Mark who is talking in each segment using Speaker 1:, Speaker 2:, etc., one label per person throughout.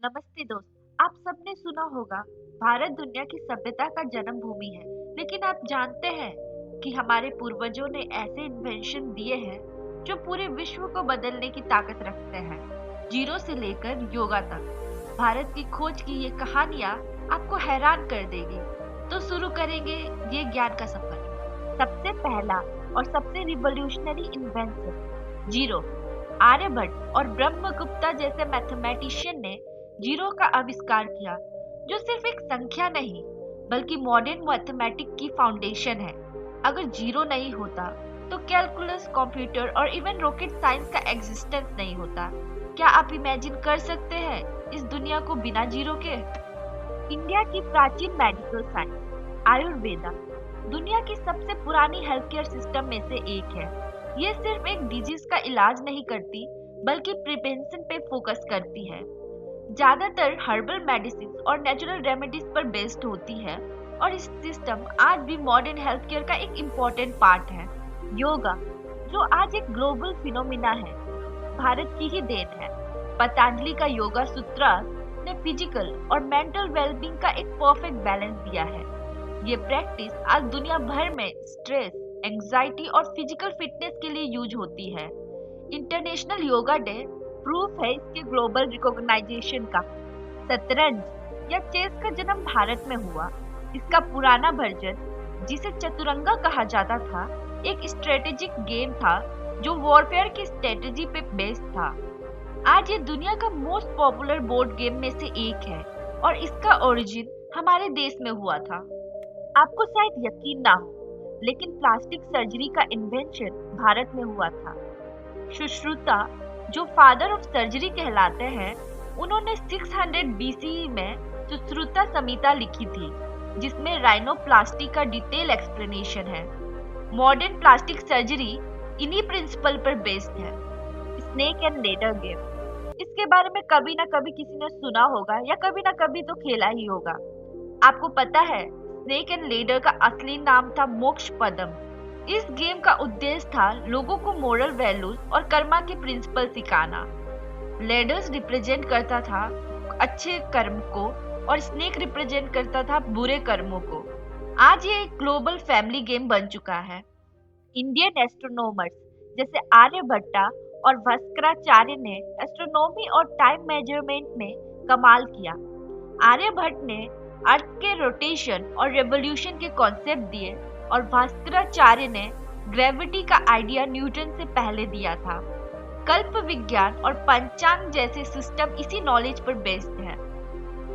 Speaker 1: नमस्ते दोस्त। आप सबने सुना होगा भारत दुनिया की सभ्यता का जन्म भूमि है। लेकिन आप जानते हैं कि हमारे पूर्वजों ने ऐसे इन्वेंशन दिए हैं जो पूरे विश्व को बदलने की ताकत रखते हैं। जीरो से लेकर योगा तक भारत की खोज की ये कहानियां आपको हैरान कर देगी। तो शुरू करेंगे ये ज्ञान का सफर। सबसे पहला और सबसे रिवॉल्यूशनरी इन्वेंशन जीरो। आर्यभट्ट और ब्रह्मगुप्ता जैसे मैथमेटिशियन ने जीरो का आविष्कार किया, जो सिर्फ एक संख्या नहीं बल्कि मॉडर्न मैथमेटिक्स की फाउंडेशन है। अगर जीरो नहीं होता तो कैलकुलस, कंप्यूटर और इवन रॉकेट साइंस का एग्जिस्टेंस नहीं होता। क्या आप इमेजिन कर सकते हैं इस दुनिया को बिना जीरो के? इंडिया की प्राचीन मेडिकल साइंस आयुर्वेदा दुनिया की सबसे पुरानी हेल्थ केयर सिस्टम में से एक है। ये सिर्फ एक डिजीज का इलाज नहीं करती बल्कि प्रिवेंशन पे फोकस करती है। ज्यादातर हर्बल मेडिसिन और नेचुरल रेमेडीज पर बेस्ड होती है और इस सिस्टम आज भी मॉडर्न हेल्थ केयर का एक इम्पोर्टेंट पार्ट है। योगा, जो आज एक ग्लोबल फिनोमिना है, भारत की ही देन है। पतंजलि का योगा सूत्र ने फिजिकल और मेंटल वेलबींग का एक परफेक्ट बैलेंस दिया है। ये प्रैक्टिस आज दुनिया भर में स्ट्रेस, एंजाइटी और फिजिकल फिटनेस के लिए यूज होती है। इंटरनेशनल योगा डे प्रूफ है इसके ग्लोबल रिकॉग्नाइजेशन का। शतरंज या चेस का जन्म भारत में हुआ। इसका पुराना वर्जन, जिसे चतुरंगा कहा जाता था, एक स्ट्रेटेजिक गेम था जो वॉरफेयर की स्ट्रेटेजी पे बेस्ड था। आज ये दुनिया का मोस्ट पॉपुलर बोर्ड गेम में से एक है और इसका ओरिजिन हमारे देश में हुआ था। आपको शायद यकीन ना हो, लेकिन प्लास्टिक सर्जरी का इन्वेंशन भारत में हुआ था। सुश्रुता, जो फादर ऑफ सर्जरी कहलाते हैं, उन्होंने 600 बीसीई में सुश्रुता संहिता लिखी थी, जिसमें राइनोप्लास्टी का डिटेल एक्सप्लेनेशन है। मॉडर्न प्लास्टिक सर्जरी इन्हीं प्रिंसिपल पर बेस्ड है। स्नेक एंड लेडर गेम, इसके बारे में कभी ना कभी किसी ने सुना होगा या कभी ना कभी तो खेला ही होगा। आपको पता है स्नेक एंड लेडर का असली नाम था मोक्ष पदम। इस गेम का उद्देश्य था लोगों को मोरल वैल्यूज और कर्मा के प्रिंसिपल सिखाना। लेडर्स रिप्रेजेंट करता था अच्छे कर्म को और स्नेक रिप्रेजेंट करता था बुरे कर्मों को। आज ये एक ग्लोबल फैमिली गेम बन चुका है। इंडियन एस्ट्रोनॉमर्स जैसे आर्यभट्टा और भास्कराचार्य ने एस्ट्रोनॉमी और टाइम मेजरमेंट में कमाल किया। आर्यभट्ट ने अर्थ के रोटेशन और रेवोल्यूशन के कॉन्सेप्ट दिए और भास्कराचार्य ने ग्रेविटी का आइडिया न्यूटन से पहले दिया था। कल्प विज्ञान और पंचांग जैसे सिस्टम इसी नॉलेज पर बेस्ड है।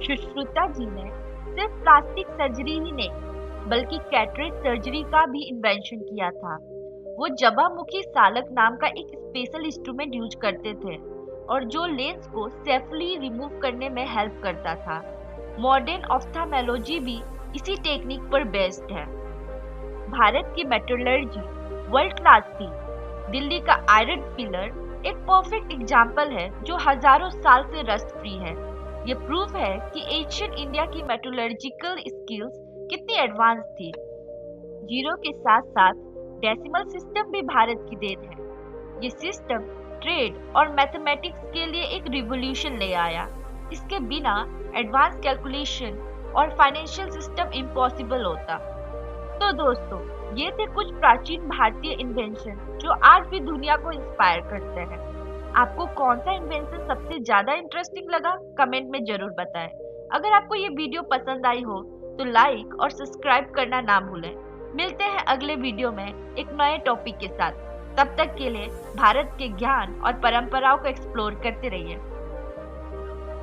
Speaker 1: सुश्रुता जी ने सिर्फ प्लास्टिक सर्जरी ही नहीं बल्कि कैटरेक्ट सर्जरी का भी इन्वेंशन किया था। वो जबामुखी सालक नाम का एक स्पेशल इंस्ट्रूमेंट यूज करते थे और जो लेंस को सेफली रिमूव करने में हेल्प करता था। मॉडर्न ऑप्थेल्मोलॉजी भी इसी टेक्निक पर बेस्ड है। भारत की मेट्रोलॉजी वर्ल्ड क्लास थी। दिल्ली का आयरन पिलर एक परफेक्ट एग्जाम्पल है जो हजारों साल से रस्ट फ्री है। ये प्रूफ है कि एशियन इंडिया की मेट्रोलॉजिकल स्किल्स कितनी एडवांस थी। जीरो के साथ साथ डेसिमल सिस्टम भी भारत की देन है। ये सिस्टम ट्रेड और मैथमेटिक्स के लिए एक रिवॉल्यूशन ले आया। इसके बिना एडवांस कैलकुलेशन और फाइनेंशियल सिस्टम इम्पॉसिबल होता। तो दोस्तों, ये थे कुछ प्राचीन भारतीय इन्वेंशन जो आज भी दुनिया को इंस्पायर करते हैं। आपको कौन सा इन्वेंशन सबसे ज्यादा इंटरेस्टिंग लगा, कमेंट में जरूर बताएं। अगर आपको ये वीडियो पसंद आई हो तो लाइक और सब्सक्राइब करना ना भूलें। मिलते हैं अगले वीडियो में एक नए टॉपिक के साथ। तब तक के लिए भारत के ज्ञान और परंपराओं को एक्सप्लोर करते रहिए।